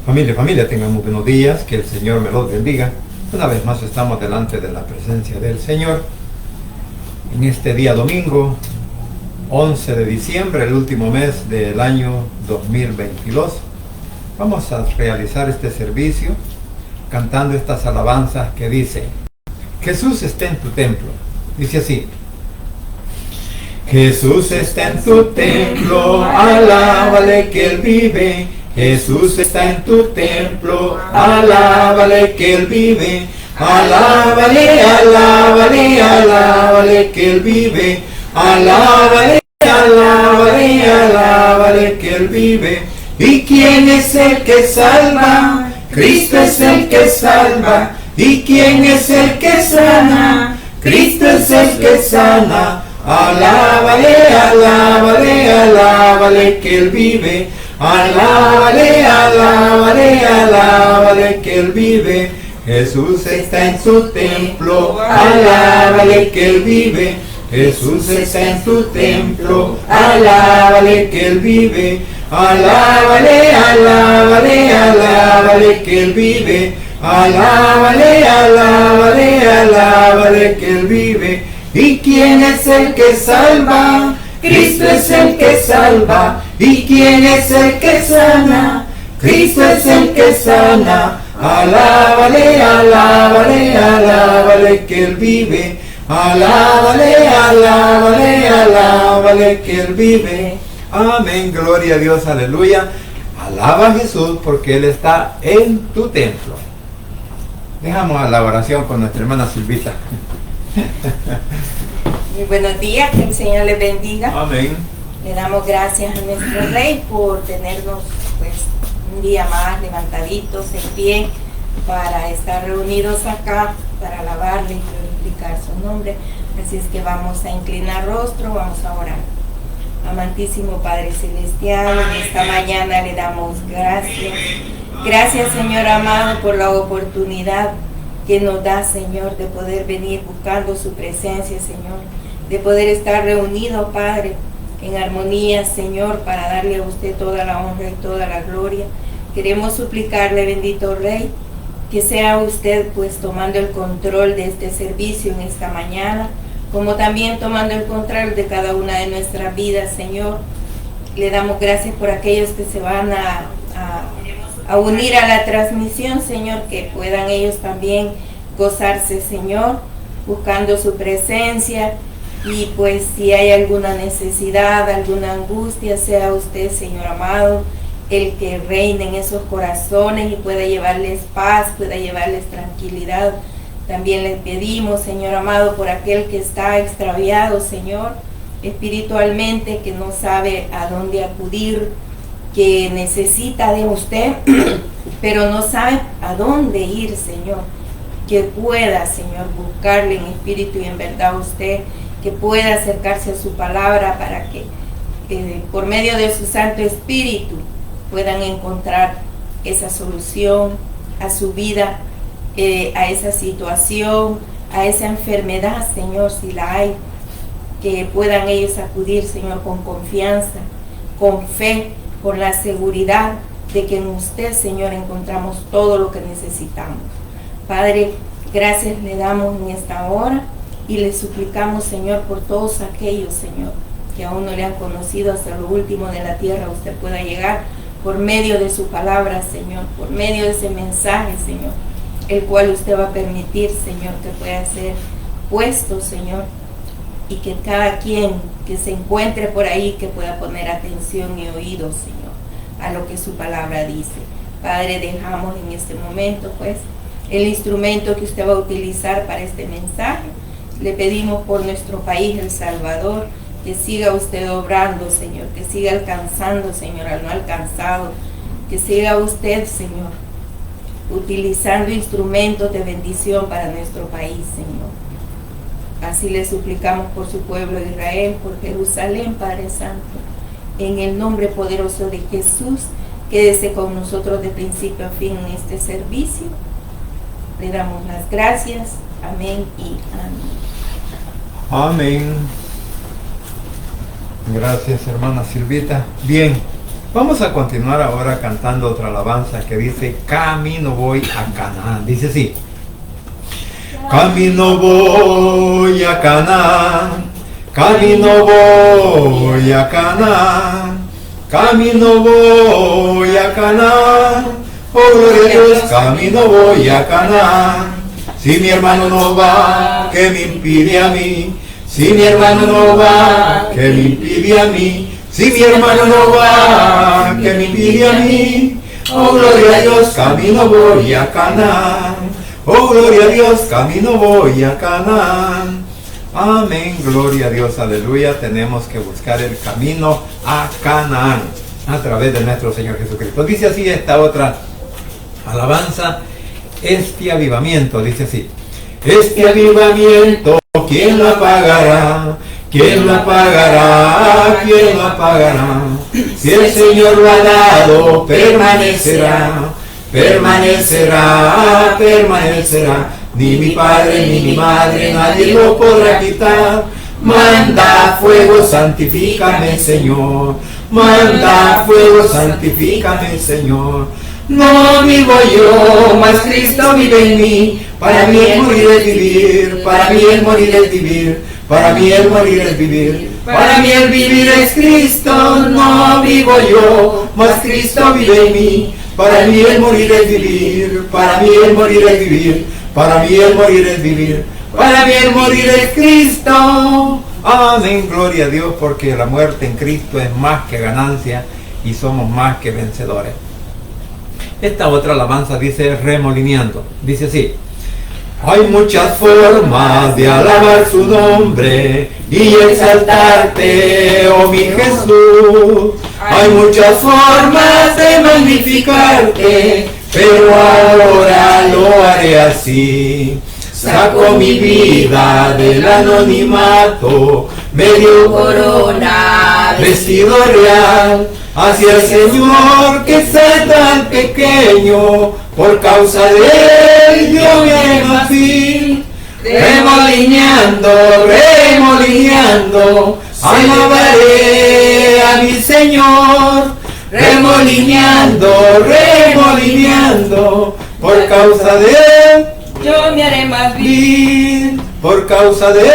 Familia, tengan muy buenos días, que el Señor me los bendiga. Una vez más estamos delante de la presencia del Señor. En este día domingo, 11 de diciembre, el último mes del año 2022, vamos a realizar este servicio cantando estas alabanzas que dicen: Jesús está en tu templo. Dice así: Jesús está en tu templo, alábale que Él vive. Jesús está en tu templo, alábale que Él vive. Alábale, alábale, alábale que Él vive. Alábale, alábale, alábale que Él vive. ¿Y quién es el que salva? Cristo es el que salva. ¿Y quién es el que sana? Cristo es el que sana. Alábale, alábale, alábale que Él vive. Alábale, alábale, alábale que Él vive. Jesús está en su templo, alábale que Él vive. Jesús está en tu templo, alábale que Él vive. Alábale, alábale, alábale que Él vive. Alábale, alábale, alábale que Él vive. ¿Y quién es el que salva? Cristo es el que salva. ¿Y quién es el que sana? Cristo es el que sana. Alábale, alábale, alábale que Él vive. Alábale, alábale, alábale que Él vive. Amén, gloria a Dios, aleluya. Alaba a Jesús porque Él está en tu templo. Dejamos a la oración con nuestra hermana Silvita. Muy buenos días, que el Señor les bendiga. Amén. Le damos gracias a nuestro Rey por tenernos pues un día más levantaditos en pie para estar reunidos acá, para alabarle y glorificar su nombre. Así es que vamos a inclinar rostro, vamos a orar. Amantísimo Padre Celestial, en esta mañana le damos gracias. Gracias, Señor amado, por la oportunidad que nos da, Señor, de poder venir buscando su presencia, Señor, de poder estar reunidos, Padre, en armonía, Señor, para darle a usted toda la honra y toda la gloria. Queremos suplicarle, bendito Rey, que sea usted pues tomando el control de este servicio en esta mañana, como también tomando el control de cada una de nuestras vidas, Señor. Le damos gracias por aquellos que se van a unir a la transmisión, Señor, que puedan ellos también gozarse, Señor, buscando su presencia. Y pues si hay alguna necesidad, alguna angustia, sea usted, Señor amado, el que reine en esos corazones y pueda llevarles paz, pueda llevarles tranquilidad. También les pedimos, Señor amado, por aquel que está extraviado, Señor, espiritualmente, que no sabe a dónde acudir, que necesita de usted, pero no sabe a dónde ir, Señor. Que pueda, Señor, buscarle en espíritu y en verdad a usted, que pueda acercarse a su palabra para que por medio de su Santo Espíritu puedan encontrar esa solución a su vida, a esa situación, a esa enfermedad, Señor, si la hay, que puedan ellos acudir, Señor, con confianza, con fe, con la seguridad de que en usted, Señor, encontramos todo lo que necesitamos. Padre, gracias le damos en esta hora y le suplicamos, Señor, por todos aquellos, Señor, que aún no le han conocido hasta lo último de la tierra, usted pueda llegar por medio de su palabra, Señor, por medio de ese mensaje, Señor, el cual usted va a permitir, Señor, que pueda ser puesto, Señor, y que cada quien que se encuentre por ahí que pueda poner atención y oído, Señor, a lo que su palabra dice. Padre, dejamos en este momento, pues, el instrumento que usted va a utilizar para este mensaje. Le pedimos por nuestro país, El Salvador, que siga usted obrando, Señor, que siga alcanzando, Señor, al no alcanzado, que siga usted, Señor, utilizando instrumentos de bendición para nuestro país, Señor. Así le suplicamos por su pueblo Israel, por Jerusalén, Padre Santo, en el nombre poderoso de Jesús. Quédese con nosotros de principio a fin en este servicio. Le damos las gracias. Amén y amén. Amén. Gracias, hermana Silvita. Bien, Vamos a continuar ahora cantando otra alabanza que dice, camino voy a Canaán. Dice así. Camino voy a Canaán, camino voy a Canaán, camino voy a Canaán, oh gloria a Dios, camino voy a Canaán. Si mi hermano no va, ¿qué me impide a mí? Si mi hermano no va, ¿qué me impide a mí? Si mi hermano no va, ¿qué me impide a mí? Oh gloria a Dios, camino voy a Canaán. Oh, gloria a Dios, camino voy a Canaán. Amén, gloria a Dios, aleluya. Tenemos que buscar el camino a Canaán a través de nuestro Señor Jesucristo. Dice así esta otra alabanza, este avivamiento, dice así. Este avivamiento, ¿quién lo apagará? ¿Quién lo apagará? ¿Quién lo apagará? Si el Señor lo ha dado, permanecerá. Permanecerá, permanecerá, ni mi padre ni mi madre, nadie lo podrá quitar. Manda fuego, santifícame, Señor. Manda fuego, santifícame, Señor. No vivo yo, mas Cristo vive en mí. Para mí el morir es vivir, para mí el morir es vivir, para mí el morir es vivir. Para mí el vivir es Cristo, no vivo yo, mas Cristo vive en mí. Para mí el morir es vivir, para mí el morir es vivir, para mí el morir es vivir, para mí el morir es Cristo. Amén, gloria a Dios, porque la muerte en Cristo es más que ganancia y somos más que vencedores. Esta otra alabanza dice remolineando, dice así. Hay muchas formas de alabar su nombre y exaltarte, oh mi Jesús. Hay muchas formas de magnificarte, pero ahora lo haré así. Saco mi vida del anonimato, medio corona, vestido real, hacia el Señor que es tan pequeño. Por causa de él yo me haré más vil, remolineando, remolineando, alabaré a mi Señor. Remolineando, remolineando, por causa de él yo me haré más vil. Por causa de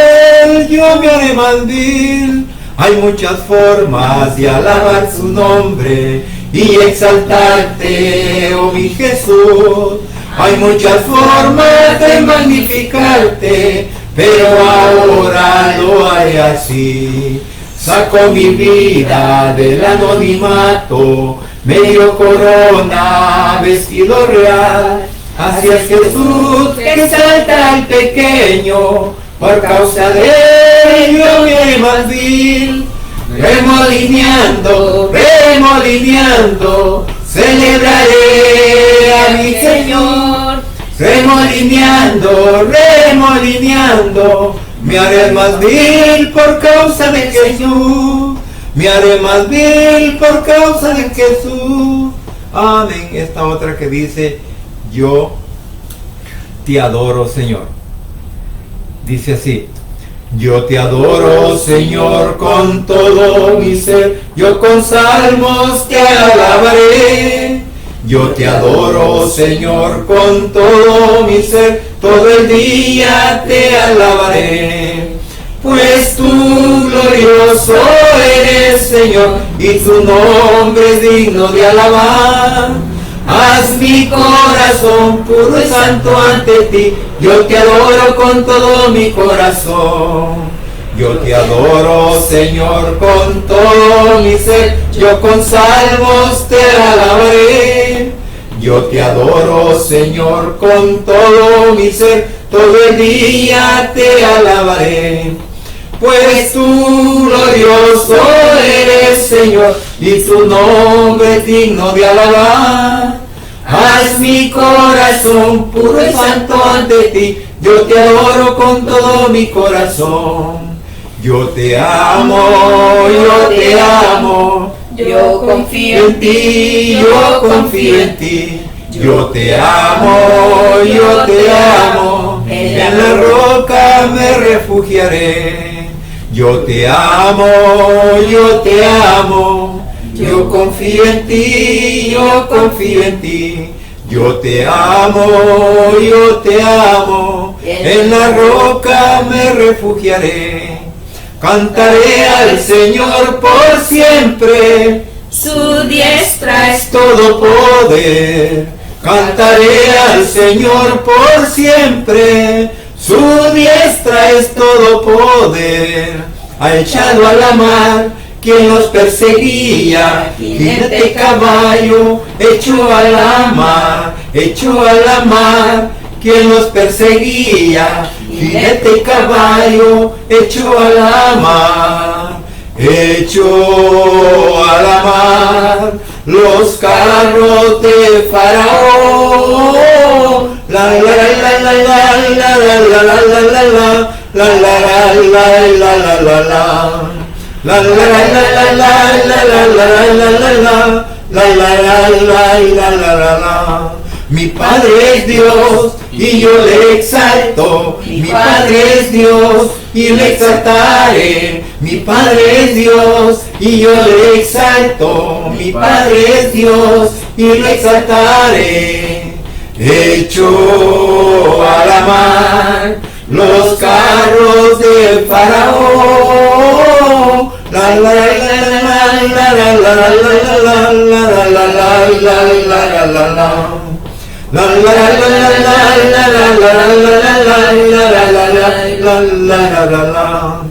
él yo me haré más vil. Hay muchas formas de alabar su nombre y exaltarte, oh mi Jesús. Hay muchas formas de magnificarte, pero ahora lo haré así. Saco mi vida del anonimato, medio corona, vestido real, hacia Jesús que exalta al pequeño. Por causa de él yo me haré más vil. Remolineando, remolineando, celebraré a mi Señor. Remolineando, remolineando, me haré más vil por causa de Jesús. Me haré más vil por causa de Jesús. Amén. Esta otra que dice, yo te adoro, Señor. Dice así. Yo te adoro, Señor, con todo mi ser, yo con salmos te alabaré. Yo te adoro, Señor, con todo mi ser, todo el día te alabaré. Pues tú glorioso eres, Señor, y tu nombre es digno de alabar. Haz mi corazón puro y santo ante ti, yo te adoro con todo mi corazón. Yo te adoro, Señor, con todo mi ser, yo con salmos te alabaré. Yo te adoro, Señor, con todo mi ser, todo el día te alabaré. Pues tú glorioso eres, Señor, y tu nombre es digno de alabar. Haz mi corazón puro y santo ante ti, yo te adoro con todo mi corazón. Yo te amo, yo te amo, Yo confío en ti, yo confío en ti. Yo te amo, yo te amo, en la roca me refugiaré. Yo te amo, yo te amo, Yo confío en ti, yo confío en ti. Yo te amo, en la roca me refugiaré. Cantaré al Señor por siempre, Su diestra es todo poder. Cantaré al Señor por siempre, su diestra es todo poder. Ha echado a la mar quien los perseguía, jinete caballo, echó a la mar, quien los perseguía, jinete caballo, echó a la mar, echó a la mar los carros de Faraón. La la la la la la la la la la la la la la la la la. La la la la la la la la la. Mi Padre es Dios y yo le exalto. Mi Padre es Dios y le exaltaré. Mi Padre es Dios y yo le exalto. Mi Padre es Dios y le exaltaré. Echó a la mar los carros de Faraón. La la la la la la la la la la la la. La la la la la la.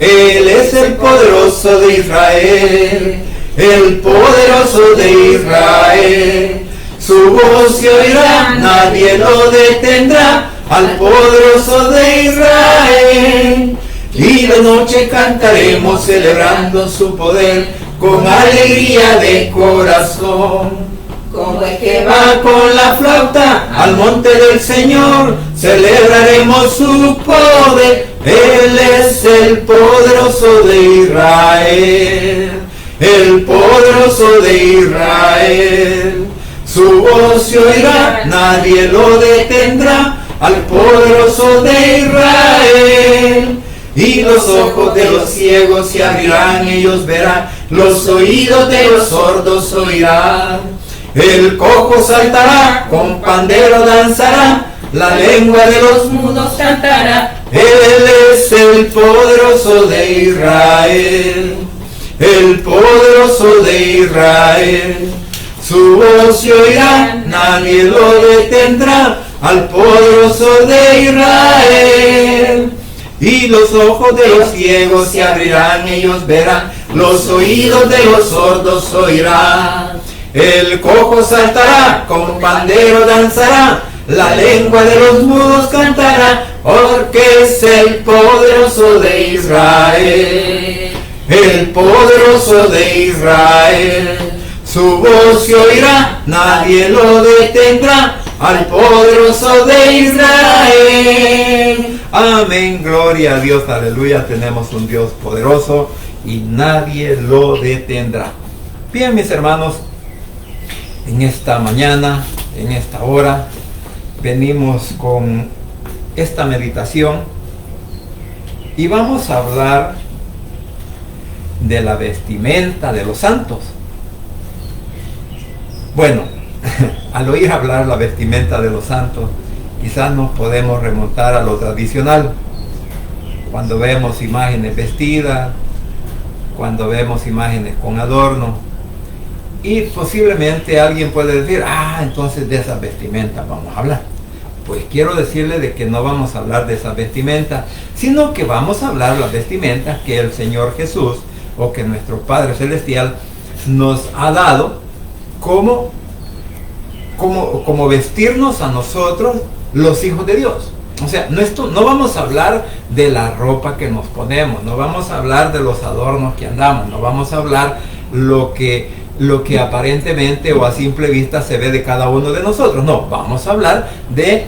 Él es el poderoso de Israel, el poderoso de Israel. Su voz se oirá, nadie lo detendrá, al poderoso de Israel. Y de noche cantaremos celebrando su poder con alegría de corazón. como el que Va con la flauta al monte del Señor, celebraremos su poder. Él es el poderoso de Israel, el poderoso de Israel. Su voz se oirá, nadie lo detendrá, al poderoso de Israel. Y los ojos de los ciegos se abrirán, ellos verán, los oídos de los sordos oirán. El cojo saltará, con pandero danzará, la lengua de los mudos cantará. Él es el poderoso de Israel, el poderoso de Israel. Su voz se oirá, nadie lo detendrá, al poderoso de Israel. Y los ojos de los ciegos se abrirán, ellos verán, los oídos de los sordos oirán. El cojo saltará, con pandero danzará, la lengua de los mudos cantará, porque es el poderoso de Israel, el poderoso de Israel. Su voz se oirá, nadie lo detendrá, al poderoso de Israel. Amén, gloria a Dios, aleluya. Tenemos un Dios poderoso y nadie lo detendrá. Bien, mis hermanos, en esta mañana, en esta hora, venimos con esta meditación y vamos a hablar de la vestimenta de los santos. Bueno, al oír hablar la vestimenta de los santos, quizás nos podemos remontar a lo tradicional. Cuando vemos imágenes vestidas, cuando vemos imágenes con adorno, y posiblemente alguien puede decir, entonces de esas vestimentas vamos a hablar. Pues quiero decirle de que no vamos a hablar de esas vestimentas, sino que vamos a hablar de las vestimentas que el Señor Jesús, o que nuestro Padre Celestial nos ha dado como vestirnos a nosotros, los hijos de Dios. O sea, no vamos a hablar de la ropa que nos ponemos, no vamos a hablar de los adornos que andamos, no vamos a hablar lo que aparentemente o a simple vista se ve de cada uno de nosotros. No, vamos a hablar de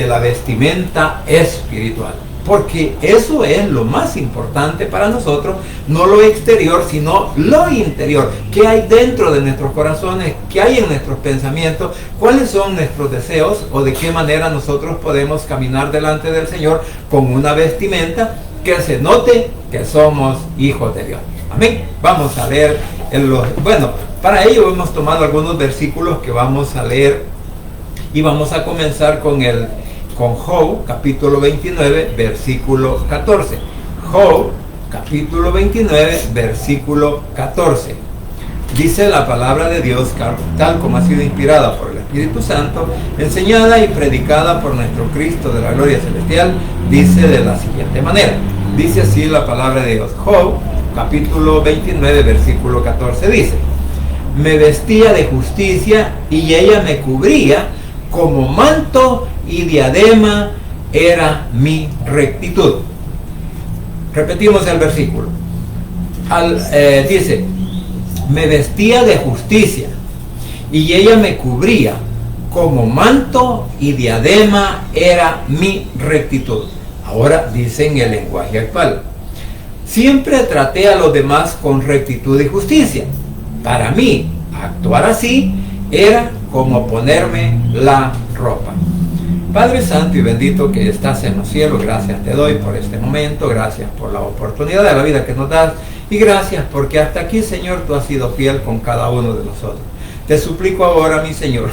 la vestimenta espiritual, porque eso es lo más importante para nosotros, no lo exterior, sino lo interior. ¿Qué hay dentro de nuestros corazones? ¿Qué hay en nuestros pensamientos? ¿Cuáles son nuestros deseos? ¿O de qué manera nosotros podemos caminar delante del Señor con una vestimenta que se note que somos hijos de Dios? Amén. Vamos a ver Bueno, para ello hemos tomado algunos versículos que vamos a leer y vamos a comenzar con Job, capítulo 29, versículo 14. Job, capítulo 29, versículo 14. Dice la palabra de Dios, tal como ha sido inspirada por el Espíritu Santo, enseñada y predicada por nuestro Cristo de la gloria celestial, dice de la siguiente manera. Dice así la palabra de Dios. Job, capítulo 29, versículo 14, dice: me vestía de justicia y ella me cubría, como manto y diadema era mi rectitud. Repetimos el versículo. Dice: me vestía de justicia y ella me cubría, como manto y diadema era mi rectitud. Ahora dice en el lenguaje actual: siempre traté a los demás con rectitud y justicia. Para mí, actuar así era como ponerme la ropa. Padre Santo y bendito que estás en los cielos, gracias te doy por este momento, gracias por la oportunidad de la vida que nos das y gracias porque hasta aquí, Señor, tú has sido fiel con cada uno de nosotros. Te suplico ahora, mi Señor,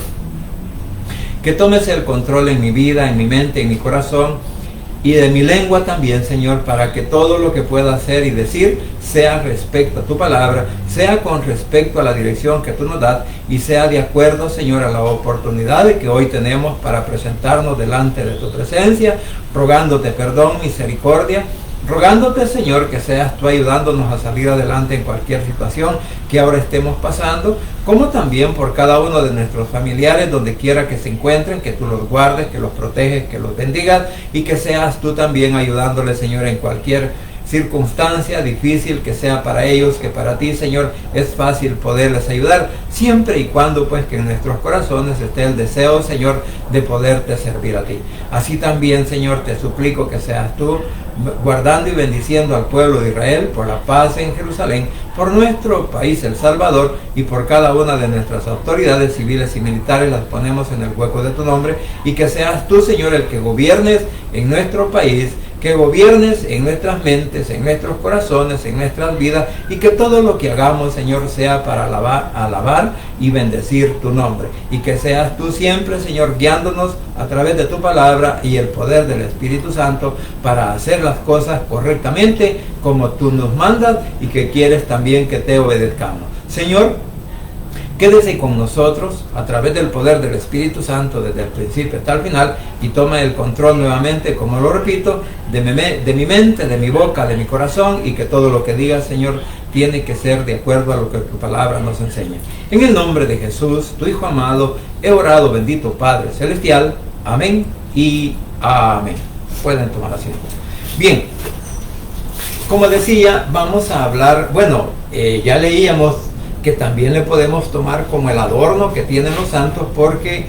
que tomes el control en mi vida, en mi mente, en mi corazón y de mi lengua también, Señor, para que todo lo que pueda hacer y decir sea respecto a tu palabra, sea con respecto a la dirección que tú nos das y sea de acuerdo, Señor, a la oportunidad que hoy tenemos para presentarnos delante de tu presencia, rogándote perdón, misericordia, rogándote, Señor, que seas tú ayudándonos a salir adelante en cualquier situación que ahora estemos pasando, como también por cada uno de nuestros familiares, donde quiera que se encuentren, que tú los guardes, que los proteges, que los bendigas y que seas tú también ayudándoles, Señor, en cualquier circunstancia difícil que sea para ellos, que para ti, Señor, es fácil poderles ayudar, siempre y cuando pues que en nuestros corazones esté el deseo, Señor, de poderte servir a ti. Así también, Señor, te suplico que seas tú guardando y bendiciendo al pueblo de Israel, por la paz en Jerusalén, por nuestro país, El Salvador, y por cada una de nuestras autoridades civiles y militares, las ponemos en el hueco de tu nombre, y que seas tú, Señor, el que gobiernes en nuestro país, que gobiernes en nuestras mentes, en nuestros corazones, en nuestras vidas, y que todo lo que hagamos, Señor, sea para alabar y bendecir tu nombre, y que seas tú siempre, Señor, guiándonos a través de tu palabra y el poder del Espíritu Santo para hacer las cosas correctamente como tú nos mandas y que quieres también que te obedezcamos. Señor, quédese con nosotros a través del poder del Espíritu Santo desde el principio hasta el final y toma el control nuevamente, como lo repito, de mi mente, de mi boca, de mi corazón, y que todo lo que diga, Señor, tiene que ser de acuerdo a lo que tu palabra nos enseña. En el nombre de Jesús, tu Hijo amado, he orado, bendito Padre Celestial. Amén y amén. Pueden tomar asiento. Bien, como decía, vamos a hablar, ya leíamos que también le podemos tomar como el adorno que tienen los santos, porque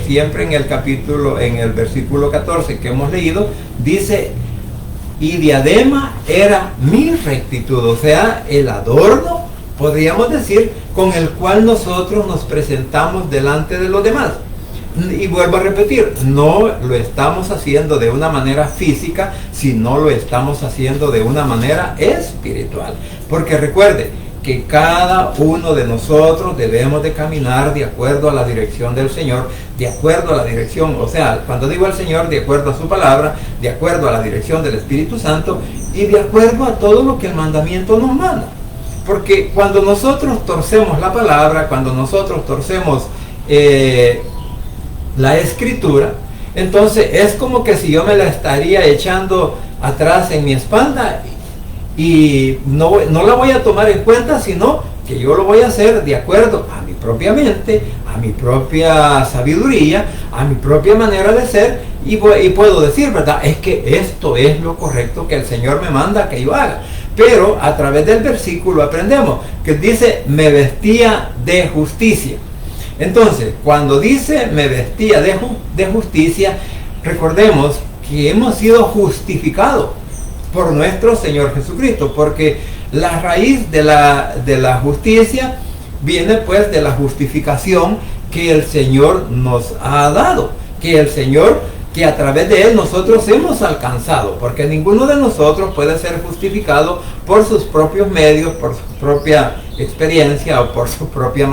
siempre en el versículo 14 que hemos leído, dice: y diadema era mi rectitud, o sea, el adorno, podríamos decir, con el cual nosotros nos presentamos delante de los demás. Y vuelvo a repetir, no lo estamos haciendo de una manera física, sino lo estamos haciendo de una manera espiritual. Porque recuerde que cada uno de nosotros debemos de caminar de acuerdo a la dirección del Señor, de acuerdo a la dirección, o sea, cuando digo al Señor, de acuerdo a su palabra, de acuerdo a la dirección del Espíritu Santo y de acuerdo a todo lo que el mandamiento nos manda. Porque cuando nosotros torcemos la palabra, cuando nosotros torcemos la Escritura, entonces es como que si yo me la estaría echando atrás en mi espalda y no la voy a tomar en cuenta, sino que yo lo voy a hacer de acuerdo a mi propia mente, a mi propia sabiduría, a mi propia manera de ser, y puedo decir, ¿verdad? Es que esto es lo correcto que el Señor me manda que yo haga. Pero a través del versículo aprendemos que dice: me vestía de justicia. Entonces, cuando dice me vestía de justicia, recordemos que hemos sido justificados por nuestro Señor Jesucristo, porque la raíz de la justicia viene pues de la justificación que el Señor nos ha dado, que a través de Él nosotros hemos alcanzado, porque ninguno de nosotros puede ser justificado por sus propios medios, por su propia experiencia o por su propia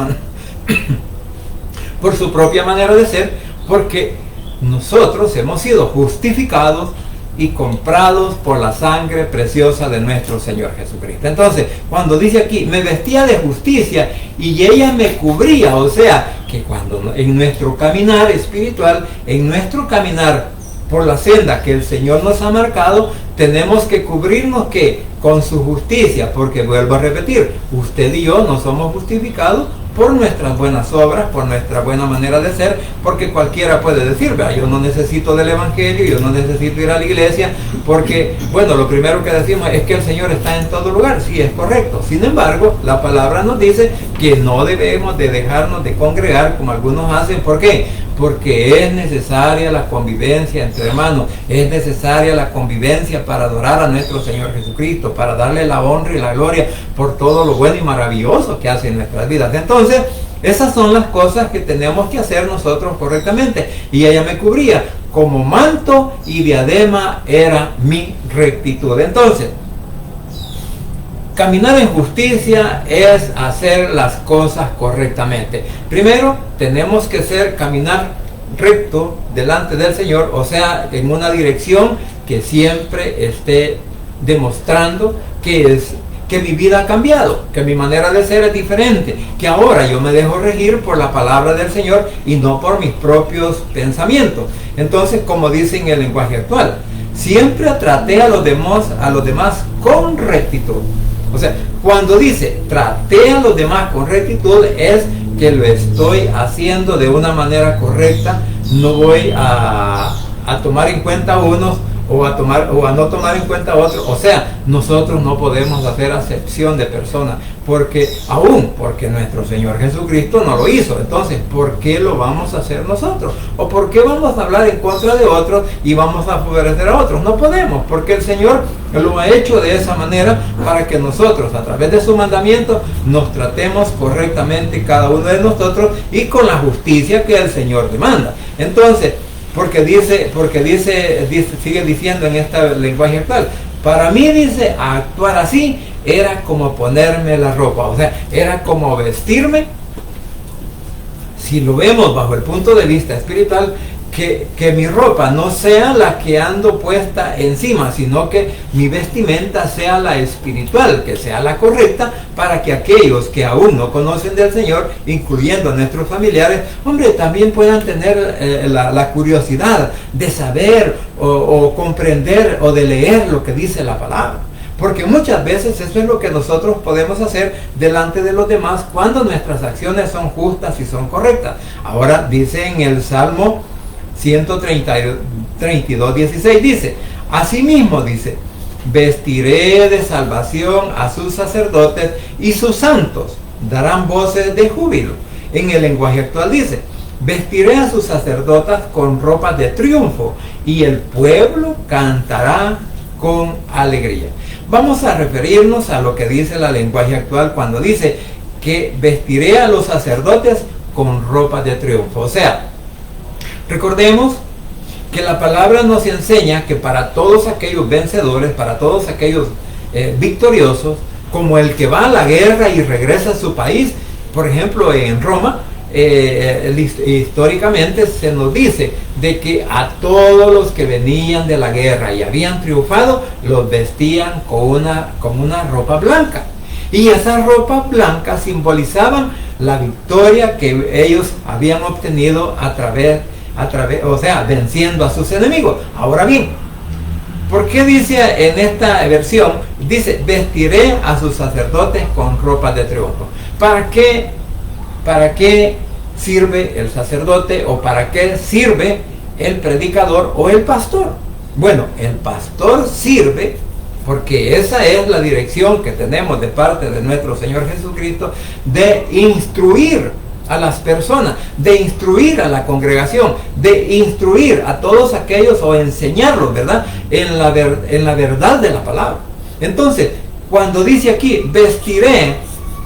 por su propia manera de ser, porque nosotros hemos sido justificados y comprados por la sangre preciosa de nuestro Señor Jesucristo. Entonces, cuando dice aquí, me vestía de justicia y ella me cubría, o sea, que cuando en nuestro caminar espiritual, en nuestro caminar por la senda que el Señor nos ha marcado, tenemos que cubrirnos que con su justicia, porque vuelvo a repetir, usted y yo no somos justificados por nuestras buenas obras, por nuestra buena manera de ser, porque cualquiera puede decir, vea, yo no necesito del Evangelio, yo no necesito ir a la iglesia, porque, bueno, lo primero que decimos es que el Señor está en todo lugar, sí, es correcto. Sin embargo, la palabra nos dice que no debemos de dejarnos de congregar como algunos hacen. ¿Por qué? Porque es necesaria la convivencia entre hermanos, es necesaria la convivencia para adorar a nuestro Señor Jesucristo, para darle la honra y la gloria por todo lo bueno y maravilloso que hace en nuestras vidas. Entonces, esas son las cosas que tenemos que hacer nosotros correctamente. Y ella me cubría, como manto y diadema era mi rectitud. Entonces, caminar en justicia es hacer las cosas correctamente. Primero, tenemos que caminar recto delante del Señor, o sea, en una dirección que siempre esté demostrando que mi vida ha cambiado, que mi manera de ser es diferente, que ahora yo me dejo regir por la palabra del Señor y no por mis propios pensamientos. Entonces, como dice en el lenguaje actual, siempre traté a los demás con rectitud. O sea, cuando dice traté a los demás con rectitud, es que lo estoy haciendo de una manera correcta. No voy a tomar en cuenta a unos o a no tomar en cuenta a otros. O sea, nosotros no podemos hacer acepción de personas, porque nuestro Señor Jesucristo no lo hizo. Entonces, ¿por qué lo vamos a hacer nosotros? ¿O por qué vamos a hablar en contra de otros y vamos a favorecer a otros? No podemos, porque el Señor lo ha hecho de esa manera para que nosotros, a través de su mandamiento, nos tratemos correctamente cada uno de nosotros y con la justicia que el Señor demanda. Entonces, sigue diciendo en este lenguaje actual, para mí, dice, actuar así era como ponerme la ropa, o sea, era como vestirme. Si lo vemos bajo el punto de vista espiritual, que mi ropa no sea la que ando puesta encima, sino que mi vestimenta sea la espiritual, que sea la correcta, para que aquellos que aún no conocen del Señor, incluyendo a nuestros familiares, hombre, también puedan tener la curiosidad de saber o comprender o de leer lo que dice la palabra. Porque muchas veces eso es lo que nosotros podemos hacer delante de los demás cuando nuestras acciones son justas y son correctas. Ahora dice en el Salmo 132:16, dice, asimismo dice, vestiré de salvación a sus sacerdotes y sus santos darán voces de júbilo. En el lenguaje actual dice, vestiré a sus sacerdotes con ropas de triunfo y el pueblo cantará con alegría. Vamos a referirnos a lo que dice el lenguaje actual cuando dice que vestiré a los sacerdotes con ropas de triunfo. O sea, recordemos que la palabra nos enseña que para todos aquellos vencedores, para todos aquellos victoriosos, como el que va a la guerra y regresa a su país, por ejemplo en Roma, históricamente se nos dice de que a todos los que venían de la guerra y habían triunfado, los vestían con una ropa blanca. Y esas ropas blancas simbolizaban la victoria que ellos habían obtenido o sea, venciendo a sus enemigos. Ahora bien, ¿por qué dice en esta versión, dice, vestiré a sus sacerdotes con ropas de triunfo? ¿Para qué sirve el sacerdote o para qué sirve el predicador o el pastor? Bueno, el pastor sirve porque esa es la dirección que tenemos de parte de nuestro Señor Jesucristo, de instruir a las personas, de instruir a la congregación, de instruir a todos aquellos o enseñarlos, ¿verdad?, en la verdad de la palabra. Entonces, cuando dice aquí, vestiré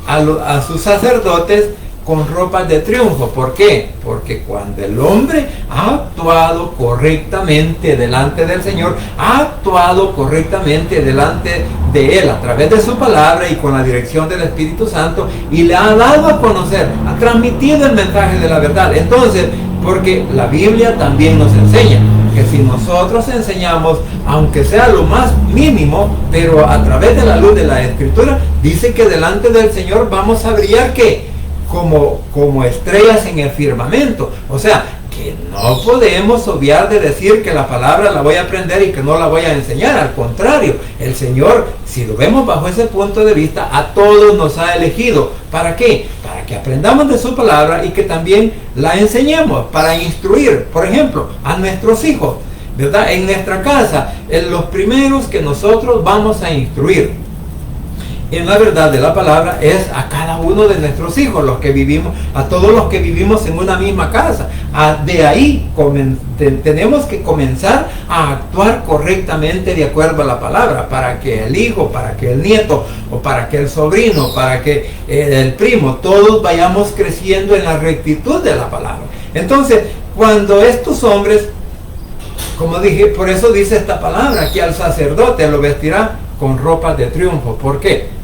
a sus sacerdotes con ropas de triunfo. ¿Por qué? Porque cuando el hombre ha actuado correctamente delante del Señor, ha actuado correctamente delante de Él a través de su palabra y con la dirección del Espíritu Santo, y le ha dado a conocer, ha transmitido el mensaje de la verdad. Entonces, porque la Biblia también nos enseña que si nosotros enseñamos, aunque sea lo más mínimo, pero a través de la luz de la Escritura, dice que delante del Señor vamos a brillar, ¿qué? Como estrellas en el firmamento. O sea, que no podemos obviar de decir que la palabra la voy a aprender y que no la voy a enseñar. Al contrario, el Señor, si lo vemos bajo ese punto de vista, a todos nos ha elegido. ¿Para qué? Para que aprendamos de su palabra y que también la enseñemos, para instruir, por ejemplo, a nuestros hijos, ¿verdad? En nuestra casa, en los primeros que nosotros vamos a instruir en la verdad de la palabra es a cada uno de nuestros hijos, los que vivimos, a todos los que vivimos en una misma casa. De ahí tenemos que comenzar a actuar correctamente de acuerdo a la palabra, para que el hijo, para que el nieto, o para que el sobrino, para que el primo, todos vayamos creciendo en la rectitud de la palabra. Entonces, cuando estos hombres, como dije, por eso dice esta palabra, que al sacerdote lo vestirá con ropas de triunfo. ¿Por qué?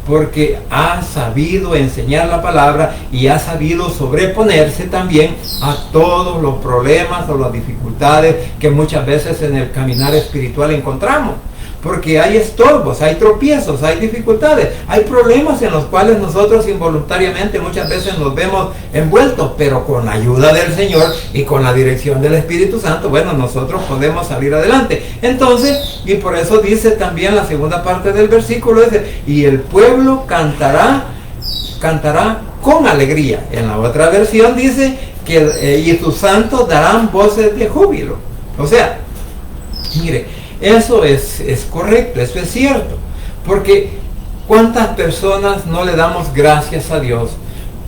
Porque ha sabido enseñar la palabra y ha sabido sobreponerse también a todos los problemas o las dificultades que muchas veces en el caminar espiritual encontramos. Porque hay estorbos, hay tropiezos, hay dificultades, hay problemas en los cuales nosotros involuntariamente muchas veces nos vemos envueltos, pero con la ayuda del Señor y con la dirección del Espíritu Santo, bueno, nosotros podemos salir adelante. Entonces, y por eso dice también la segunda parte del versículo, dice, y el pueblo cantará con alegría. En la otra versión dice que y tus santos darán voces de júbilo. O sea, mire, eso es correcto, eso es cierto, porque ¿cuántas personas no le damos gracias a Dios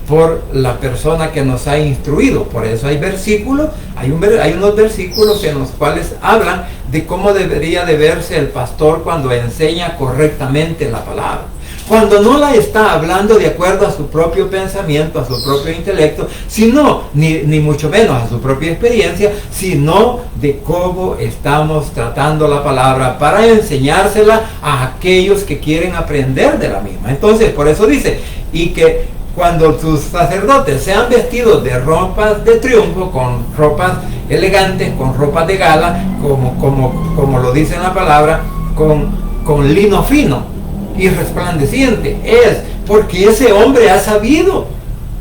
por la persona que nos ha instruido? Por eso hay versículos, hay unos versículos en los cuales hablan de cómo debería de verse el pastor cuando enseña correctamente la palabra. Cuando no la está hablando de acuerdo a su propio pensamiento, a su propio intelecto, sino, ni mucho menos a su propia experiencia, sino de cómo estamos tratando la palabra para enseñársela a aquellos que quieren aprender de la misma. Entonces, por eso dice, y que cuando tus sacerdotes sean vestidos de ropas de triunfo, con ropas elegantes, con ropas de gala, como lo dice en la palabra, con lino fino y resplandeciente, es porque ese hombre ha sabido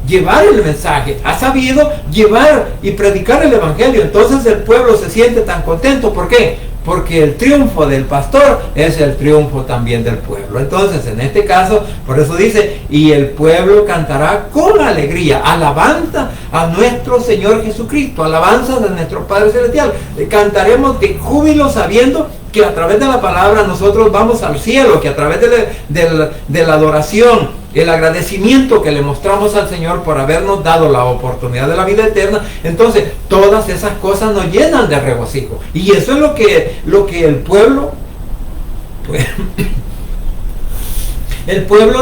llevar el mensaje, ha sabido llevar y predicar el evangelio. Entonces el pueblo se siente tan contento. ¿Por qué? Porque el triunfo del pastor es el triunfo también del pueblo. Entonces, en este caso, por eso dice, y el pueblo cantará con alegría, alabanza a nuestro Señor Jesucristo, alabanza de nuestro Padre Celestial. Cantaremos de júbilo sabiendo que a través de la palabra nosotros vamos al cielo, que a través de la adoración, el agradecimiento que le mostramos al Señor por habernos dado la oportunidad de la vida eterna, entonces todas esas cosas nos llenan de regocijo. Y eso es lo que el pueblo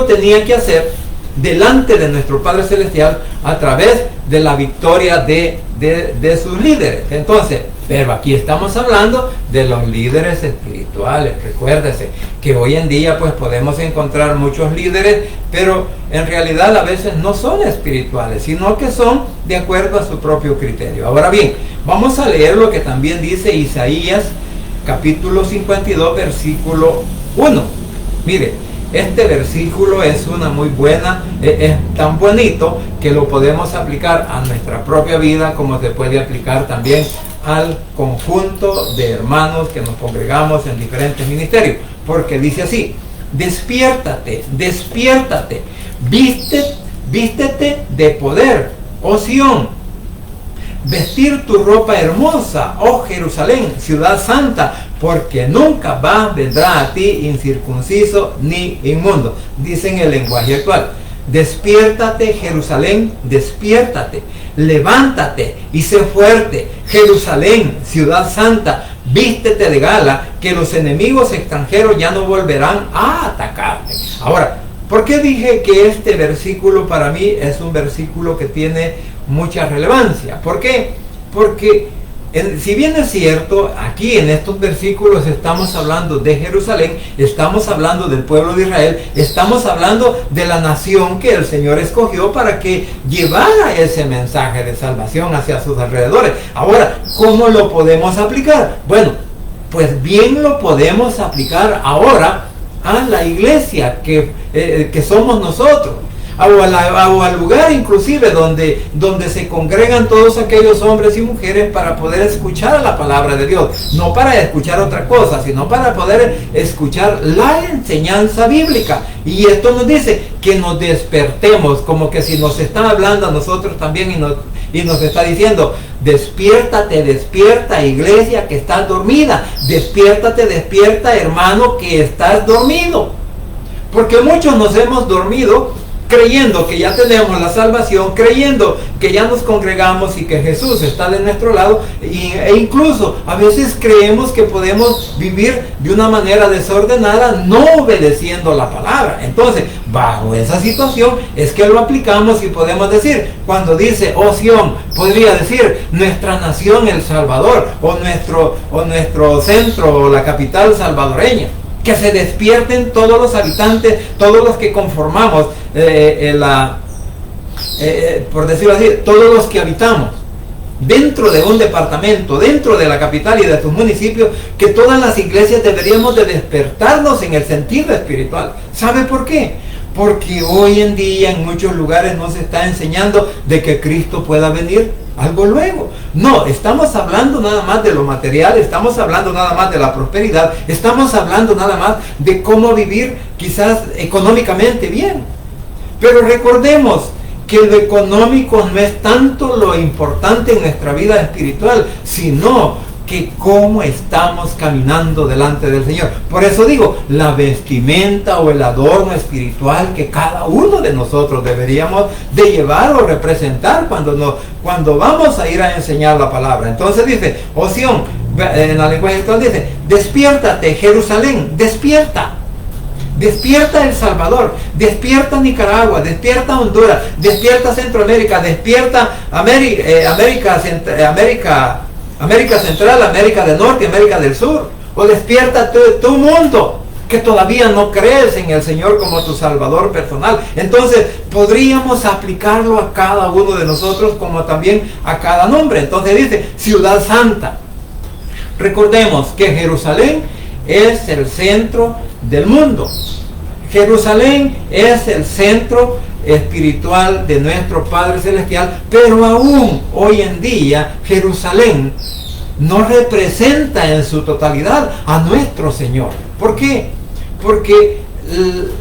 tenía que hacer delante de nuestro Padre Celestial a través de la victoria de sus líderes. Entonces, pero aquí estamos hablando de los líderes espirituales. Recuérdese que hoy en día pues podemos encontrar muchos líderes, pero en realidad a veces no son espirituales, sino que son de acuerdo a su propio criterio. Ahora bien, vamos a leer lo que también dice Isaías capítulo 52 versículo 1. Mire, este versículo es una muy buena, es tan bonito que lo podemos aplicar a nuestra propia vida, como se puede aplicar también al conjunto de hermanos que nos congregamos en diferentes ministerios, porque dice así: despiértate, despiértate, vístete de poder, oh Sión, vestir tu ropa hermosa, oh Jerusalén, ciudad santa, porque nunca vendrá a ti incircunciso ni inmundo. Dice en el lenguaje actual: despiértate, Jerusalén, despiértate, levántate y sé fuerte, Jerusalén, ciudad santa, vístete de gala, que los enemigos extranjeros ya no volverán a atacarte. Ahora, ¿Por qué dije que este versículo para mí es un versículo que tiene mucha relevancia? ¿Por qué? Porque si bien es cierto, aquí en estos versículos estamos hablando de Jerusalén, estamos hablando del pueblo de Israel, estamos hablando de la nación que el Señor escogió para que llevara ese mensaje de salvación hacia sus alrededores. Ahora, ¿cómo lo podemos aplicar? Bueno, pues bien lo podemos aplicar ahora a la iglesia que somos nosotros. O al lugar inclusive donde se congregan todos aquellos hombres y mujeres para poder escuchar la palabra de Dios, no para escuchar otra cosa, sino para poder escuchar la enseñanza bíblica. Y esto nos dice que nos despertemos, como que si nos está hablando a nosotros también y nos está diciendo: despiértate, despierta, iglesia que estás dormida, despiértate, despierta, hermano que estás dormido. Porque muchos nos hemos dormido creyendo que ya tenemos la salvación, creyendo que ya nos congregamos y que Jesús está de nuestro lado, e incluso a veces creemos que podemos vivir de una manera desordenada, no obedeciendo la palabra. Entonces, bajo esa situación es que lo aplicamos y podemos decir, cuando dice, oh Sión, podría decir nuestra nación, El Salvador, o nuestro centro, o la capital salvadoreña. Que se despierten todos los habitantes, todos los que conformamos, por decirlo así, todos los que habitamos dentro de un departamento, dentro de la capital y de sus municipios, que todas las iglesias deberíamos de despertarnos en el sentido espiritual. ¿Sabe por qué? Porque hoy en día en muchos lugares no se está enseñando de que Cristo pueda venir algo luego. No, estamos hablando nada más de lo material, estamos hablando nada más de la prosperidad, estamos hablando nada más de cómo vivir quizás económicamente bien. Pero recordemos que lo económico no es tanto lo importante en nuestra vida espiritual, sino que cómo estamos caminando delante del Señor. Por eso digo, la vestimenta o el adorno espiritual que cada uno de nosotros deberíamos de llevar o representar cuando vamos a ir a enseñar la palabra. Entonces dice, oh Sión, en la lenguaje actual dice, despiértate Jerusalén, despierta. Despierta El Salvador, despierta Nicaragua, despierta Honduras, despierta Centroamérica, despierta América Central, América del Norte, América del Sur. O despierta tu mundo que todavía no crees en el Señor como tu Salvador personal. Entonces podríamos aplicarlo a cada uno de nosotros como también a cada nombre. Entonces dice Ciudad Santa. Recordemos que Jerusalén es el centro del mundo. Jerusalén es el centro espiritual de nuestro Padre Celestial, pero aún hoy en día Jerusalén no representa en su totalidad a nuestro Señor. ¿Por qué? Porque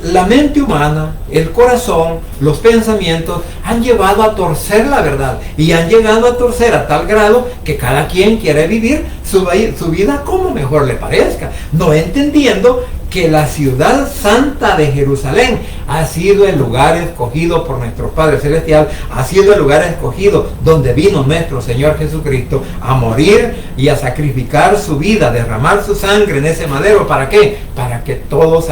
la mente humana, el corazón, los pensamientos han llevado a torcer la verdad y han llegado a torcer a tal grado que cada quien quiere vivir su vida como mejor le parezca, no entendiendo que la ciudad santa de Jerusalén ha sido el lugar escogido por nuestro Padre Celestial, ha sido el lugar escogido donde vino nuestro Señor Jesucristo a morir y a sacrificar su vida, derramar su sangre en ese madero. ¿Para qué? Para que todo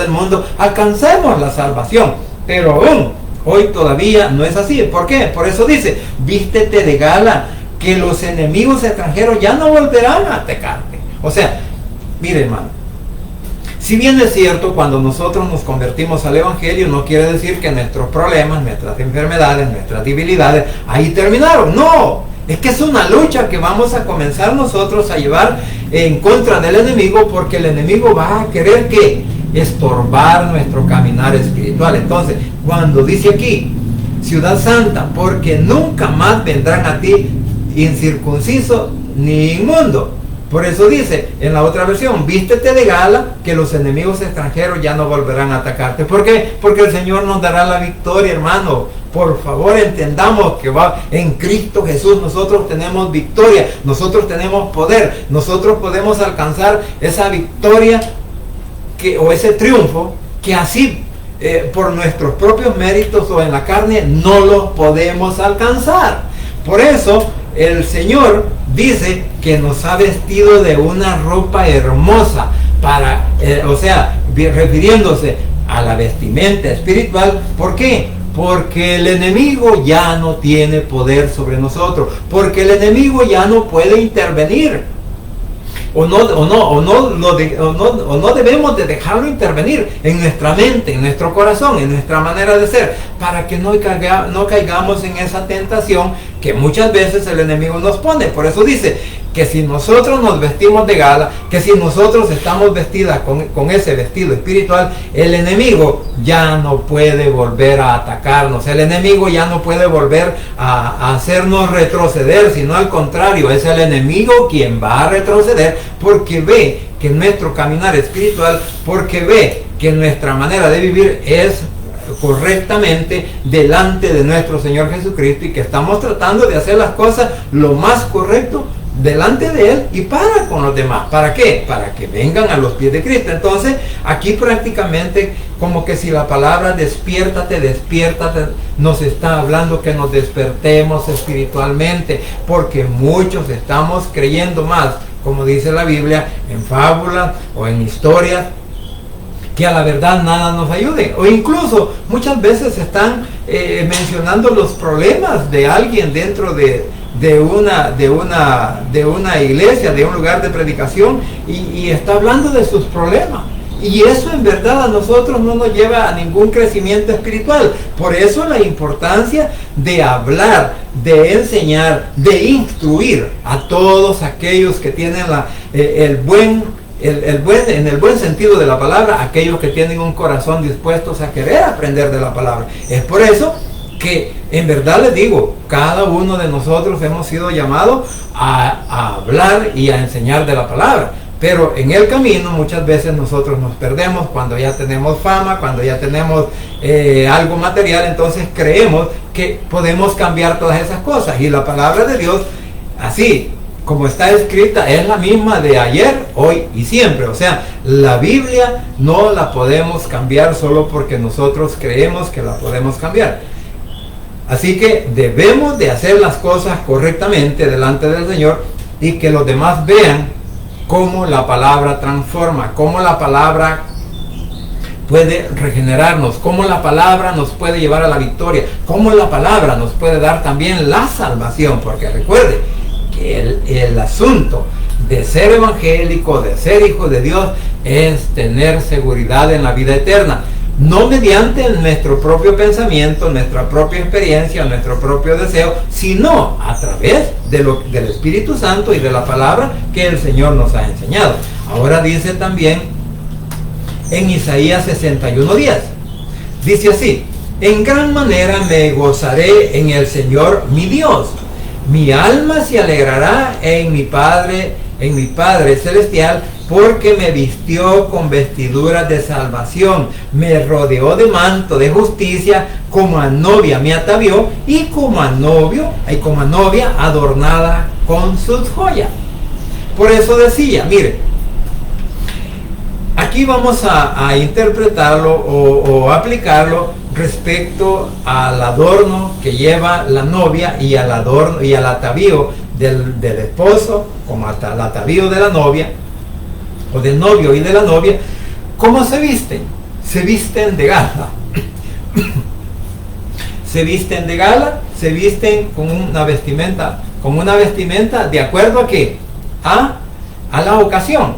el mundo alcancemos la salvación. Pero aún hoy todavía no es así. ¿Por qué? Por eso dice, vístete de gala, que los enemigos extranjeros ya no volverán a atacarte. O sea, mire hermano, si bien es cierto, cuando nosotros nos convertimos al Evangelio, no quiere decir que nuestros problemas, nuestras enfermedades, nuestras debilidades, ahí terminaron. No, es que es una lucha que vamos a comenzar nosotros a llevar en contra del enemigo, porque el enemigo va a querer que estorbar nuestro caminar espiritual. Entonces, cuando dice aquí, Ciudad Santa, porque nunca más vendrán a ti incircunciso ni inmundo. Por eso dice en la otra versión, vístete de gala, que los enemigos extranjeros ya no volverán a atacarte. ¿Por qué? Porque el Señor nos dará la victoria, hermano. Por favor, entendamos que en Cristo Jesús nosotros tenemos victoria, nosotros tenemos poder, nosotros podemos alcanzar esa victoria o ese triunfo que así por nuestros propios méritos o en la carne no los podemos alcanzar. Por eso el Señor dice que nos ha vestido de una ropa hermosa refiriéndose a la vestimenta espiritual. ¿Por qué? Porque el enemigo ya no tiene poder sobre nosotros, porque el enemigo ya no puede intervenir. O no debemos de dejarlo intervenir en nuestra mente, en nuestro corazón, en nuestra manera de ser, para que no caigamos en esa tentación que muchas veces el enemigo nos pone. Por eso dice que si nosotros nos vestimos de gala, que si nosotros estamos vestidas con ese vestido espiritual, el enemigo ya no puede volver a atacarnos, el enemigo ya no puede volver a hacernos retroceder, sino al contrario, es el enemigo quien va a retroceder, porque ve que nuestro caminar espiritual, porque ve que nuestra manera de vivir es correctamente delante de nuestro Señor Jesucristo, y que estamos tratando de hacer las cosas lo más correcto delante de Él y para con los demás. ¿Para qué? Para que vengan a los pies de Cristo. Entonces, aquí prácticamente como que si la palabra despiértate, despiértate, nos está hablando que nos despertemos espiritualmente, porque muchos estamos creyendo más, como dice la Biblia, en fábulas o en historias que a la verdad nada nos ayude, o incluso muchas veces están mencionando los problemas de alguien dentro de una iglesia, de un lugar de predicación, y está hablando de sus problemas, y eso en verdad a nosotros no nos lleva a ningún crecimiento espiritual. Por eso la importancia de hablar, de enseñar, de instruir a todos aquellos que tienen en el buen sentido de la palabra, aquellos que tienen un corazón dispuestos a querer aprender de la palabra. Es por eso que en verdad les digo, cada uno de nosotros hemos sido llamados a hablar y a enseñar de la palabra, pero en el camino muchas veces nosotros nos perdemos cuando ya tenemos fama, cuando ya tenemos algo material. Entonces creemos que podemos cambiar todas esas cosas, y la palabra de Dios, así como está escrita, es la misma de ayer, hoy y siempre. O sea, la Biblia no la podemos cambiar solo porque nosotros creemos que la podemos cambiar. Así que debemos de hacer las cosas correctamente delante del Señor, y que los demás vean cómo la palabra transforma, cómo la palabra puede regenerarnos, cómo la palabra nos puede llevar a la victoria, cómo la palabra nos puede dar también la salvación. Porque recuerde que el asunto de ser evangélico, de ser hijo de Dios, es tener seguridad en la vida eterna, no mediante nuestro propio pensamiento, nuestra propia experiencia, nuestro propio deseo, sino a través del Espíritu Santo y de la palabra que el Señor nos ha enseñado. Ahora dice también en Isaías 61:10, dice así: en gran manera me gozaré en el Señor mi Dios, mi alma se alegrará en mi Padre celestial, porque me vistió con vestiduras de salvación, me rodeó de manto de justicia, como a novia me atavió, y como a novia adornada con sus joyas. Por eso decía, mire, aquí vamos a interpretarlo o aplicarlo respecto al adorno que lleva la novia, y al adorno y al atavío del esposo, como hasta el atavío de la novia, o del novio y de la novia. ¿Cómo se visten? Se visten de gala. Se visten de gala, se visten con una vestimenta de acuerdo a qué, a la ocasión.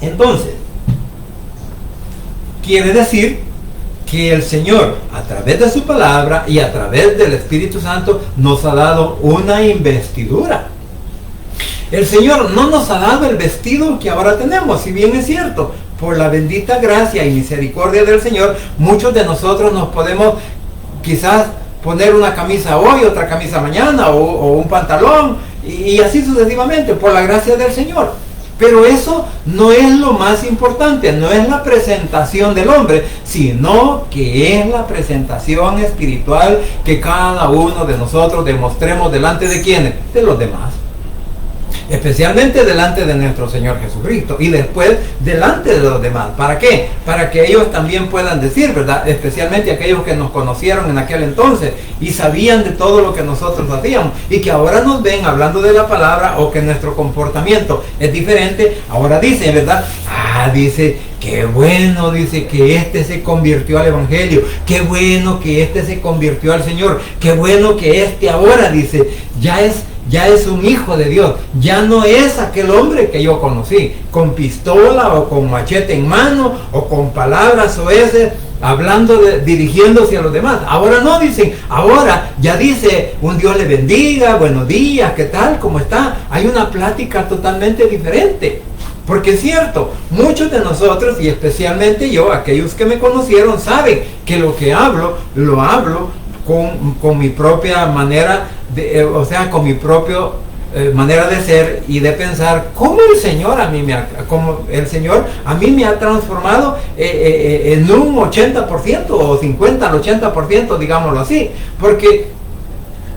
Entonces, quiere decir que el Señor, a través de su palabra y a través del Espíritu Santo, nos ha dado una investidura. El Señor no nos ha dado el vestido que ahora tenemos, si bien es cierto, por la bendita gracia y misericordia del Señor, muchos de nosotros nos podemos quizás poner una camisa hoy, otra camisa mañana, o un pantalón, y así sucesivamente, por la gracia del Señor. Pero eso no es lo más importante, no es la presentación del hombre, sino que es la presentación espiritual que cada uno de nosotros demostremos delante de quienes, de los demás. especialmente delante de nuestro Señor Jesucristo y después delante de los demás. ¿Para qué? Para que ellos también puedan decir, ¿verdad? Especialmente aquellos que nos conocieron en aquel entonces y sabían de todo lo que nosotros hacíamos y que ahora nos ven hablando de la palabra, o que nuestro comportamiento es diferente. Ahora dice, ¿verdad? Dice, qué bueno, dice, que este se convirtió al Evangelio, qué bueno que este se convirtió al Señor, qué bueno que este ahora, dice, ya es un hijo de Dios, ya no es aquel hombre que yo conocí, con pistola o con machete en mano o con palabras soeces, hablando, dirigiéndose a los demás. Ahora no, dicen, ahora ya dice, un Dios le bendiga, buenos días, ¿qué tal? ¿Cómo está? Hay una plática totalmente diferente. Porque es cierto, muchos de nosotros, y especialmente yo, aquellos que me conocieron, saben que lo que hablo, lo hablo con mi propia manera, con mi propia manera de ser y de pensar, como el Señor a mí me ha transformado en un 80% o 50 al 80%, digámoslo así, porque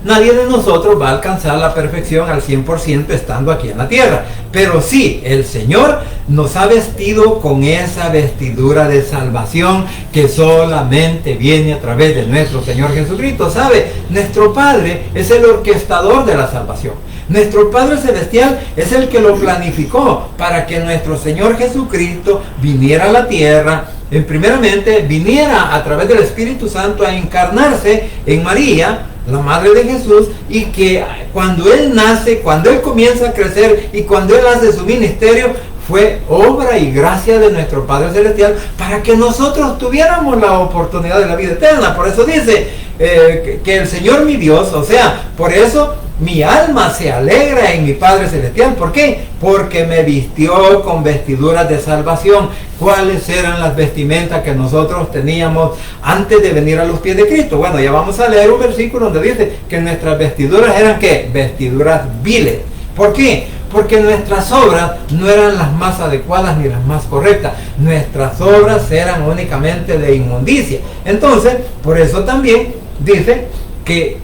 nadie de nosotros va a alcanzar la perfección al 100% estando aquí en la tierra. Pero sí, el Señor nos ha vestido con esa vestidura de salvación que solamente viene a través de nuestro Señor Jesucristo. ¿Sabe? Nuestro Padre es el orquestador de la salvación. Nuestro Padre Celestial es el que lo planificó para que nuestro Señor Jesucristo viniera a la tierra. Primeramente, viniera a través del Espíritu Santo a encarnarse en María, la madre de Jesús, y que cuando Él nace, cuando Él comienza a crecer y cuando Él hace su ministerio, fue obra y gracia de nuestro Padre Celestial para que nosotros tuviéramos la oportunidad de la vida eterna. Por eso dice que el Señor mi Dios, o sea, por eso mi alma se alegra en mi Padre Celestial. ¿Por qué? Porque me vistió con vestiduras de salvación. ¿Cuáles eran las vestimentas que nosotros teníamos antes de venir a los pies de Cristo? Bueno, ya vamos a leer un versículo donde dice que nuestras vestiduras eran, ¿qué? Vestiduras viles. ¿Por qué? Porque nuestras obras no eran las más adecuadas ni las más correctas. Nuestras obras eran únicamente de inmundicia. Entonces, por eso también dice que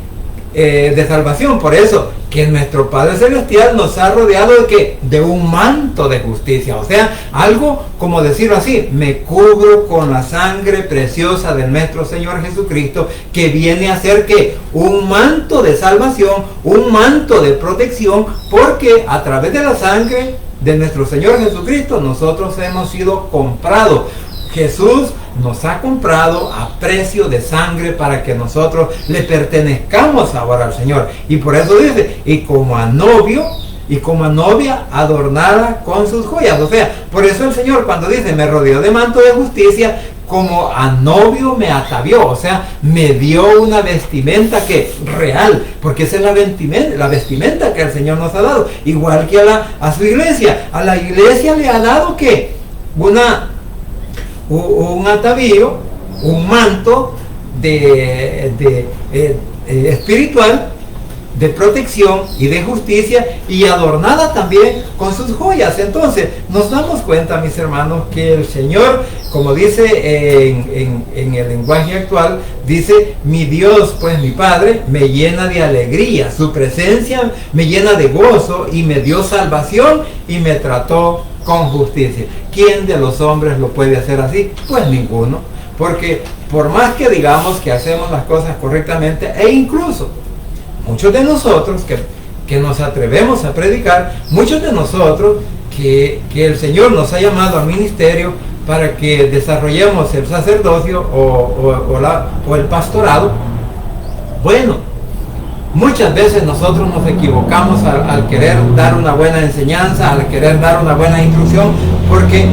de salvación, por eso que nuestro Padre Celestial nos ha rodeado de ¿qué? De un manto de justicia, o sea, algo como decirlo así, me cubro con la sangre preciosa de nuestro Señor Jesucristo, que viene a ser ¿qué? Un manto de salvación, un manto de protección, porque a través de la sangre de nuestro Señor Jesucristo nosotros hemos sido comprados. Jesús nos ha comprado a precio de sangre para que nosotros le pertenezcamos ahora al Señor. Y por eso dice, y como a novio y como a novia adornada con sus joyas. O sea, por eso el Señor cuando dice, me rodeó de manto de justicia, como a novio me atavió, o sea, me dio una vestimenta que real, porque esa es la vestimenta que el Señor nos ha dado. Igual que a su iglesia. A la iglesia le ha dado ¿qué? Un atavío, un manto espiritual, de protección y de justicia, y adornada también con sus joyas. Entonces nos damos cuenta, mis hermanos, que el Señor, como dice en el lenguaje actual, dice, mi Dios, pues mi Padre, me llena de alegría, su presencia me llena de gozo y me dio salvación y me trató con justicia. ¿Quién de los hombres lo puede hacer así? Pues ninguno, porque por más que digamos que hacemos las cosas correctamente, e incluso muchos de nosotros que nos atrevemos a predicar, muchos de nosotros que el Señor nos ha llamado al ministerio para que desarrollemos el sacerdocio o el pastorado, bueno, muchas veces nosotros nos equivocamos al querer dar una buena enseñanza, al querer dar una buena instrucción, porque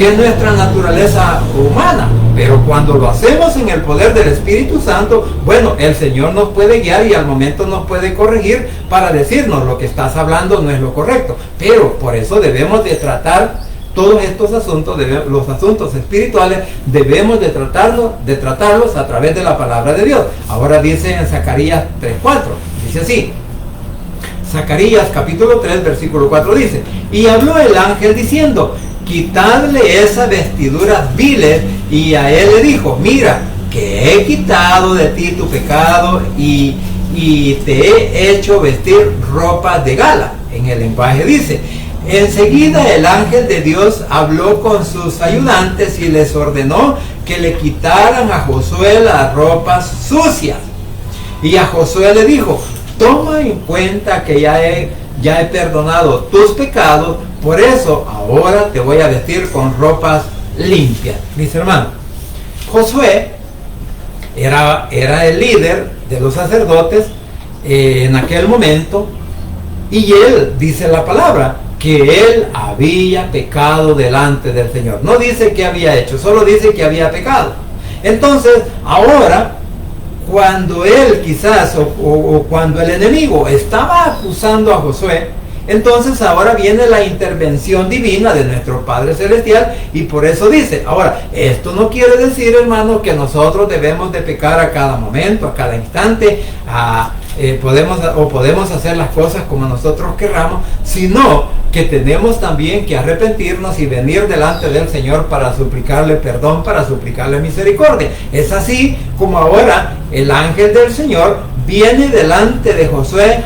es nuestra naturaleza humana. Pero cuando lo hacemos en el poder del Espíritu Santo, bueno, el Señor nos puede guiar y al momento nos puede corregir para decirnos lo que estás hablando no es lo correcto. Pero por eso debemos de tratar todos estos asuntos, los asuntos espirituales, debemos de tratarlos a través de la palabra de Dios. Ahora dice en Zacarías 3:4, dice así, Zacarías capítulo 3 versículo 4 dice, y habló el ángel diciendo, quitadle esas vestiduras viles, y a él le dijo, mira, que he quitado de ti tu pecado y te he hecho vestir ropas de gala. en el lenguaje dice: enseguida el ángel de Dios habló con sus ayudantes y les ordenó que le quitaran a Josué las ropas sucias. Y a Josué le dijo: toma en cuenta que ya he perdonado tus pecados, por eso ahora te voy a vestir con ropas limpias. Mis hermanos, Josué era el líder de los sacerdotes en aquel momento, y él, dice la palabra, que él había pecado delante del Señor. No dice que había hecho, solo dice que había pecado. Entonces, ahora, cuando él quizás, o cuando el enemigo estaba acusando a Josué, entonces ahora viene la intervención divina de nuestro Padre Celestial, y por eso dice, ahora, esto no quiere decir, hermano, que nosotros debemos de pecar a cada momento, a cada instante, podemos hacer las cosas como nosotros querramos, sino que tenemos también que arrepentirnos y venir delante del Señor para suplicarle perdón, para suplicarle misericordia. Es así como ahora el ángel del Señor viene delante de Josué,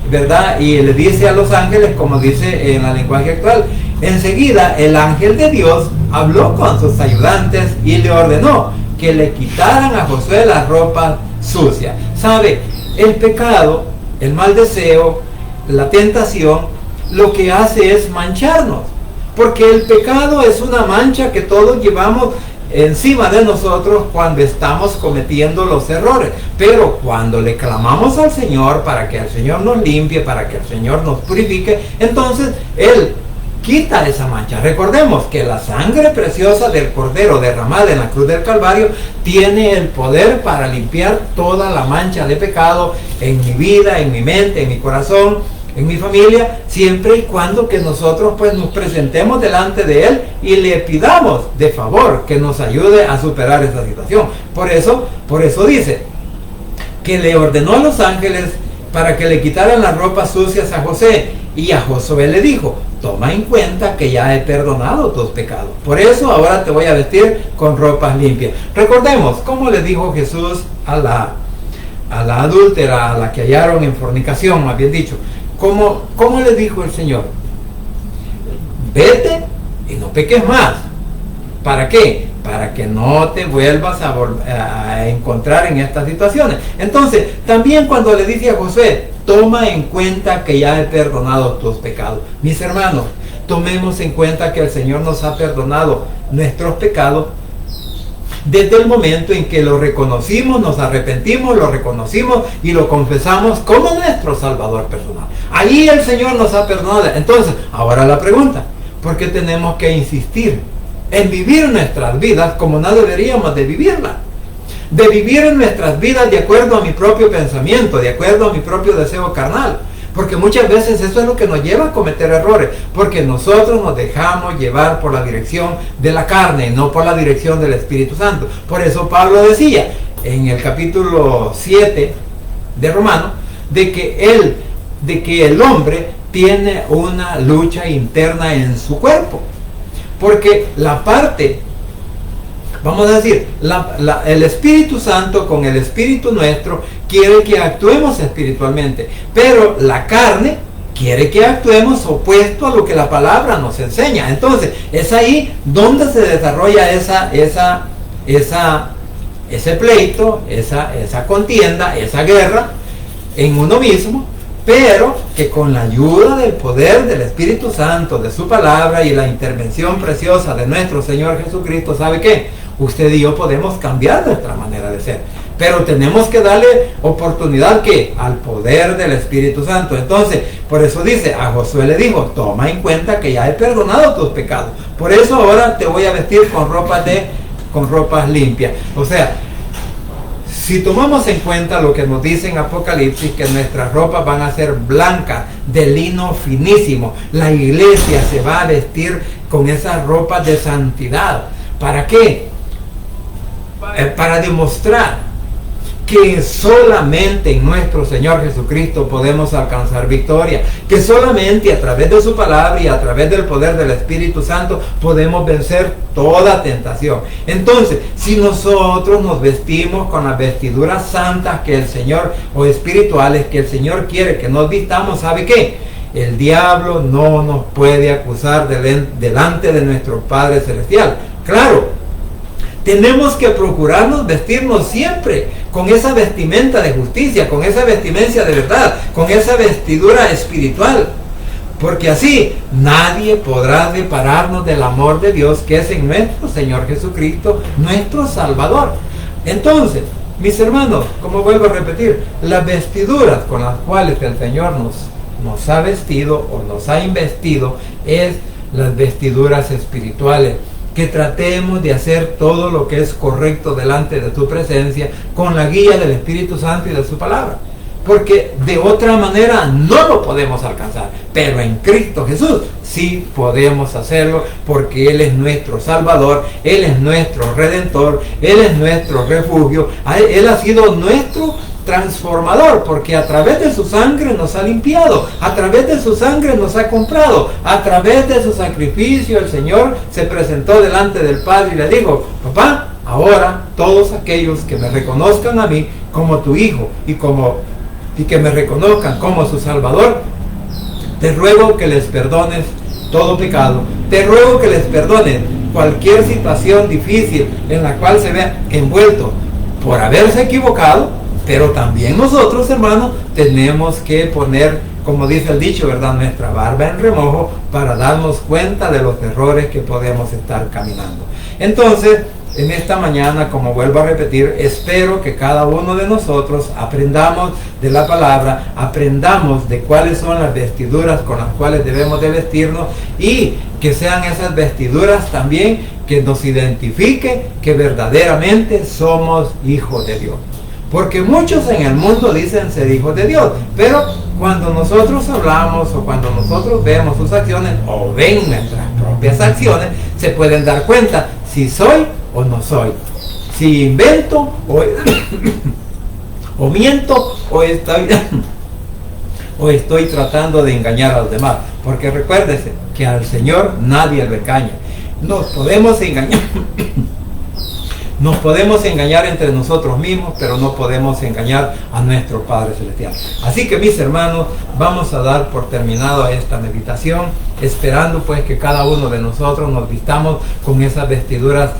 ¿verdad? Y le dice a los ángeles, como dice en el lenguaje actual: enseguida el ángel de Dios habló con sus ayudantes y le ordenó que le quitaran a Josué las ropas sucias. ¿Sabe? El pecado, el mal deseo, la tentación, lo que hace es mancharnos, porque el pecado es una mancha que todos llevamos encima de nosotros cuando estamos cometiendo los errores. Pero cuando le clamamos al Señor para que el Señor nos limpie, para que el Señor nos purifique, entonces Él quita esa mancha. Recordemos que la sangre preciosa del Cordero derramada en la cruz del Calvario tiene el poder para limpiar toda la mancha de pecado en mi vida, en mi mente, en mi corazón, en mi familia, siempre y cuando que nosotros pues nos presentemos delante de Él y le pidamos de favor que nos ayude a superar esa situación. Por eso dice que le ordenó a los ángeles para que le quitaran las ropas sucias a José, y a Josué le dijo: toma en cuenta que ya he perdonado tus pecados, por eso ahora te voy a vestir con ropas limpias. Recordemos cómo le dijo Jesús a la adúltera, a la que hallaron en fornicación, más bien dicho. ¿Cómo le dijo el Señor? Vete y no peques más. ¿Para qué? Para que no te vuelvas a encontrar en estas situaciones. Entonces, también cuando le dice a Josué: toma en cuenta que ya he perdonado tus pecados. Mis hermanos, tomemos en cuenta que el Señor nos ha perdonado nuestros pecados desde el momento en que lo reconocimos, nos arrepentimos, lo reconocimos y lo confesamos como nuestro Salvador personal. Ahí el Señor nos ha perdonado. Entonces, ahora la pregunta: ¿por qué tenemos que insistir en vivir nuestras vidas como no deberíamos de vivirlas? De vivir en nuestras vidas de acuerdo a mi propio pensamiento, de acuerdo a mi propio deseo carnal. Porque muchas veces eso es lo que nos lleva a cometer errores, porque nosotros nos dejamos llevar por la dirección de la carne, no por la dirección del Espíritu Santo. Por eso Pablo decía en el capítulo 7 de Romanos de que el hombre tiene una lucha interna en su cuerpo, porque la parte, vamos a decir, el Espíritu Santo con el Espíritu nuestro quiere que actuemos espiritualmente, pero la carne quiere que actuemos opuesto a lo que la palabra nos enseña. Entonces, es ahí donde se desarrolla ese pleito, esa contienda, esa guerra en uno mismo, pero que con la ayuda del poder del Espíritu Santo, de su palabra y la intervención preciosa de nuestro Señor Jesucristo, ¿sabe qué? Usted y yo podemos cambiar nuestra manera de ser, pero tenemos que darle oportunidad ¿qué? Al poder del Espíritu Santo. Entonces, por eso dice, a Josué le dijo: toma en cuenta que ya he perdonado tus pecados, por eso ahora te voy a vestir con ropas limpias. O sea, si tomamos en cuenta lo que nos dice en Apocalipsis, que nuestras ropas van a ser blancas, de lino finísimo, la iglesia se va a vestir con esas ropas de santidad. ¿Para qué? Para demostrar que solamente en nuestro Señor Jesucristo podemos alcanzar victoria, que solamente a través de su palabra y a través del poder del Espíritu Santo podemos vencer toda tentación. Entonces, si nosotros nos vestimos con las vestiduras santas que el Señor, o espirituales que el Señor quiere que nos vistamos, ¿sabe qué? el diablo no nos puede acusar delante de nuestro Padre Celestial. Claro, tenemos que procurarnos vestirnos siempre con esa vestimenta de justicia, con esa vestimenta de verdad, con esa vestidura espiritual. Porque así nadie podrá separarnos del amor de Dios que es en nuestro Señor Jesucristo, nuestro Salvador. Entonces, mis hermanos, como vuelvo a repetir, las vestiduras con las cuales el Señor nos ha vestido o nos ha investido es las vestiduras espirituales. Que tratemos de hacer todo lo que es correcto delante de tu presencia con la guía del Espíritu Santo y de su palabra. Porque de otra manera no lo podemos alcanzar. Pero en Cristo Jesús sí podemos hacerlo, porque Él es nuestro Salvador, Él es nuestro Redentor, Él es nuestro refugio, Él ha sido nuestro transformador, porque a través de su sangre nos ha limpiado, a través de su sangre nos ha comprado, a través de su sacrificio el Señor se presentó delante del Padre y le dijo: papá, ahora todos aquellos que me reconozcan a mí como tu hijo y que me reconozcan como su Salvador, te ruego que les perdones todo pecado, te ruego que les perdones cualquier situación difícil en la cual se vea envuelto por haberse equivocado. Pero también nosotros, hermanos, tenemos que poner, como dice el dicho, ¿verdad?, nuestra barba en remojo para darnos cuenta de los errores que podemos estar caminando. Entonces, en esta mañana, como vuelvo a repetir, espero que cada uno de nosotros aprendamos de la palabra, aprendamos de cuáles son las vestiduras con las cuales debemos de vestirnos, y que sean esas vestiduras también que nos identifiquen que verdaderamente somos hijos de Dios. Porque muchos en el mundo dicen ser hijos de Dios, pero cuando nosotros hablamos o cuando nosotros vemos sus acciones o ven nuestras propias acciones, se pueden dar cuenta si soy o no soy, si invento o miento o estoy tratando de engañar a los demás. Porque recuérdese que al Señor nadie le engaña. Nos podemos engañar. Nos podemos engañar entre nosotros mismos, pero no podemos engañar a nuestro Padre Celestial. Así que, mis hermanos, vamos a dar por terminado esta meditación, esperando pues que cada uno de nosotros nos vistamos con esas vestiduras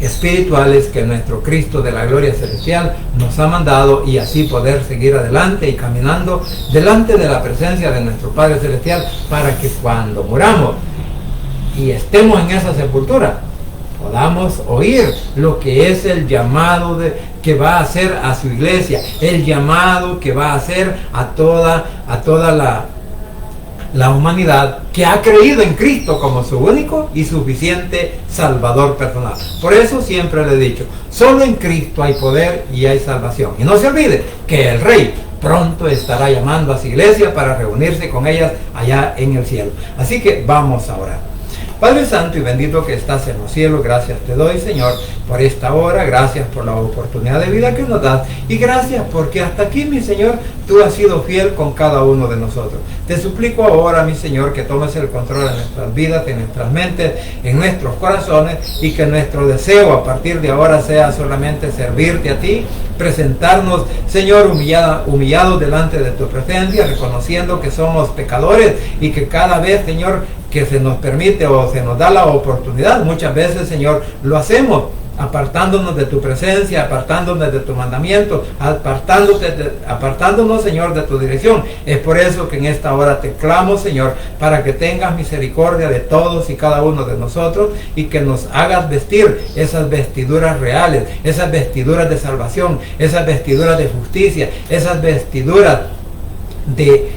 espirituales que nuestro Cristo de la gloria celestial nos ha mandado, y así poder seguir adelante y caminando delante de la presencia de nuestro Padre Celestial, para que cuando muramos y estemos en esa sepultura, podamos oír lo que es el llamado que va a hacer a su iglesia, el llamado que va a hacer a toda la humanidad que ha creído en Cristo como su único y suficiente Salvador personal. Por eso siempre le he dicho, solo en Cristo hay poder y hay salvación. Y no se olvide que el Rey pronto estará llamando a su iglesia para reunirse con ellas allá en el cielo. Así que vamos a orar. Padre Santo y bendito que estás en los cielos, gracias te doy, Señor, por esta hora, gracias por la oportunidad de vida que nos das, y gracias porque hasta aquí, mi Señor, tú has sido fiel con cada uno de nosotros. Te suplico ahora, mi Señor, que tomes el control en nuestras vidas, en nuestras mentes, en nuestros corazones, y que nuestro deseo a partir de ahora sea solamente servirte a ti, presentarnos, Señor, humillados delante de tu presencia, reconociendo que somos pecadores y que cada vez, Señor, que se nos permite o se nos da la oportunidad, muchas veces, Señor, lo hacemos apartándonos de tu presencia, apartándonos de tu mandamiento, apartándonos, Señor, de tu dirección. Es por eso que en esta hora te clamo, Señor, para que tengas misericordia de todos y cada uno de nosotros, y que nos hagas vestir esas vestiduras reales, esas vestiduras de salvación, esas vestiduras de justicia, esas vestiduras de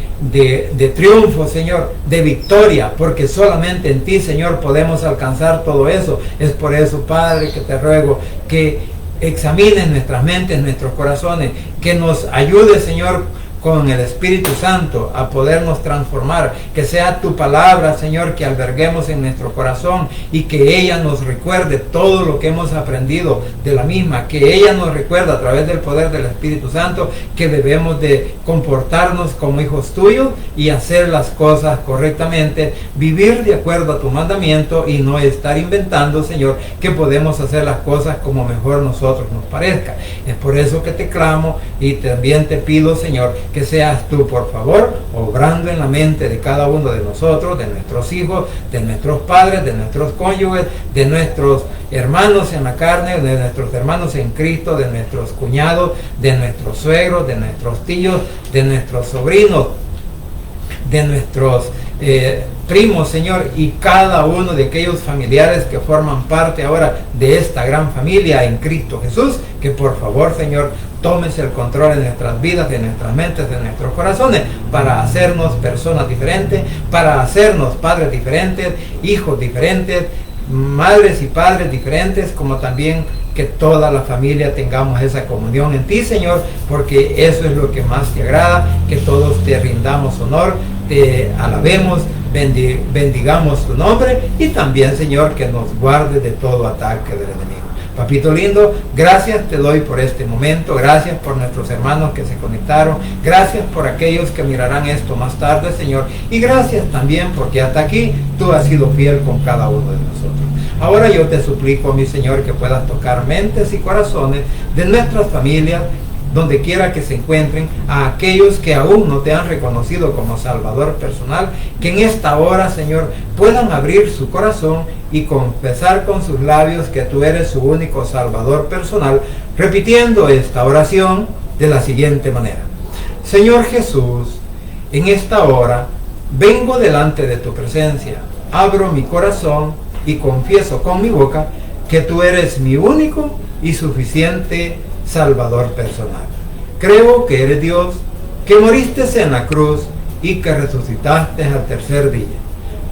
triunfo, Señor, de victoria, porque solamente en ti, Señor, podemos alcanzar todo eso. Es por eso, Padre, que te ruego que examines nuestras mentes, nuestros corazones, que nos ayude, Señor, con el Espíritu Santo a podernos transformar, que sea tu palabra, Señor, que alberguemos en nuestro corazón, y que ella nos recuerde todo lo que hemos aprendido de la misma, que ella nos recuerde a través del poder del Espíritu Santo que debemos de comportarnos como hijos tuyos y hacer las cosas correctamente, vivir de acuerdo a tu mandamiento y no estar inventando, Señor, que podemos hacer las cosas como mejor nosotros nos parezca. Es por eso que te clamo y también te pido, Señor, que seas tú, por favor, obrando en la mente de cada uno de nosotros, de nuestros hijos, de nuestros padres, de nuestros cónyuges, de nuestros hermanos en la carne, de nuestros hermanos en Cristo, de nuestros cuñados, de nuestros suegros, de nuestros tíos, de nuestros sobrinos, de nuestros primos, Señor, y cada uno de aquellos familiares que forman parte ahora de esta gran familia en Cristo Jesús, que por favor, Señor, tomes el control en nuestras vidas, de nuestras mentes, de nuestros corazones, para hacernos personas diferentes, para hacernos padres diferentes, hijos diferentes, madres y padres diferentes, como también que toda la familia tengamos esa comunión en ti, Señor, porque eso es lo que más te agrada, que todos te rindamos honor, te alabemos, bendigamos tu nombre, y también, Señor, que nos guarde de todo ataque del enemigo. Papito lindo, gracias te doy por este momento, gracias por nuestros hermanos que se conectaron, gracias por aquellos que mirarán esto más tarde, Señor, y gracias también porque hasta aquí tú has sido fiel con cada uno de nosotros. Ahora yo te suplico, mi Señor, que puedas tocar mentes y corazones de nuestras familias, donde quiera que se encuentren, a aquellos que aún no te han reconocido como Salvador personal, que en esta hora, Señor, puedan abrir su corazón y confesar con sus labios que tú eres su único Salvador personal, repitiendo esta oración de la siguiente manera: Señor Jesús, en esta hora vengo delante de tu presencia, abro mi corazón y confieso con mi boca que tú eres mi único y suficiente Salvador personal. Creo que eres Dios, que moriste en la cruz y que resucitaste al tercer día.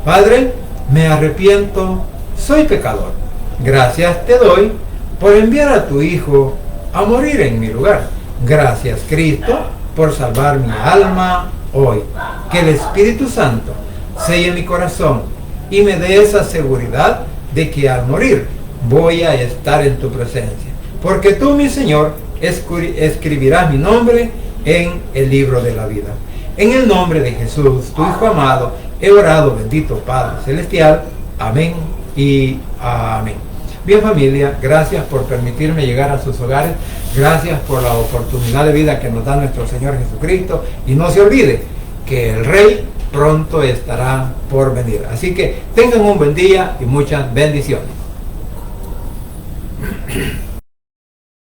Padre, me arrepiento, soy pecador. Gracias te doy por enviar a tu Hijo a morir en mi lugar. Gracias, Cristo, por salvar mi alma hoy. Que el Espíritu Santo selle mi corazón y me dé esa seguridad de que al morir voy a estar en tu presencia. Porque tú, mi Señor, escribirás mi nombre en el libro de la vida. En el nombre de Jesús, tu Hijo amado, he orado, bendito Padre Celestial. Amén y amén. Bien, familia, gracias por permitirme llegar a sus hogares. Gracias por la oportunidad de vida que nos da nuestro Señor Jesucristo. Y no se olvide que el Rey pronto estará por venir. Así que tengan un buen día y muchas bendiciones.